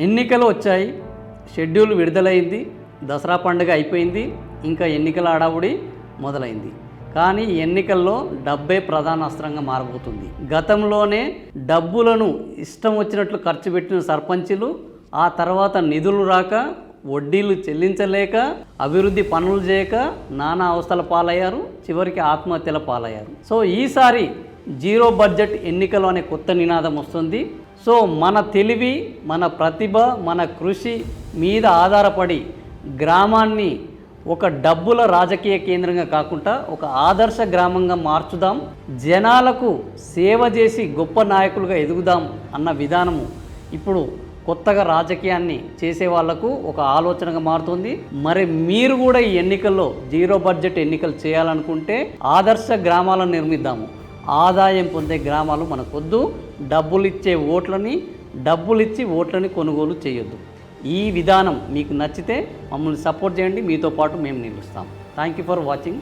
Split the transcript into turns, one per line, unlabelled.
ఎన్నికలు వచ్చాయి, షెడ్యూల్ విడుదలైంది, దసరా పండుగ అయిపోయింది, ఇంకా ఎన్నికల హడావుడి మొదలైంది. కానీ ఎన్నికల్లో డబ్బే ప్రధాన అస్త్రంగా మారబోతుంది. గతంలోనే డబ్బులను ఇష్టం వచ్చినట్లు ఖర్చు పెట్టిన సర్పంచులు ఆ తర్వాత నిధులు రాక, వడ్డీలు చెల్లించలేక, అభివృద్ధి పనులు చేయక నానా అవస్థల పాలయ్యారు, చివరికి ఆత్మహత్యల పాలయ్యారు. సో ఈసారి జీరో బడ్జెట్ ఎన్నికలు అనే కొత్త నినాదం వస్తుంది. సో మన తెలివి, మన ప్రతిభ, మన కృషి మీద ఆధారపడి గ్రామాన్ని ఒక డబ్బుల రాజకీయ కేంద్రంగా కాకుండా ఒక ఆదర్శ గ్రామంగా మార్చుదాం, జనాలకు సేవ చేసి గొప్ప నాయకులుగా ఎదుగుదాం అన్న విధానము ఇప్పుడు కొత్తగా రాజకీయాన్ని చేసే వాళ్లకు ఒక ఆలోచనగా మారుతుంది. మరి మీరు కూడా ఈ ఎన్నికల్లో జీరో బడ్జెట్ ఎన్నికలు చేయాలనుకుంటే ఆదర్శ గ్రామాలను నిర్మిద్దాము. ఆదాయం పొందే గ్రామాలు మనకొద్దు. డబ్బులిచ్చి ఓట్లని కొనుగోలు చేయొద్దు. ఈ విధానం మీకు నచ్చితే మమ్మల్ని సపోర్ట్ చేయండి. మీతో పాటు మేము నిలుస్తాం. Thank you for watching.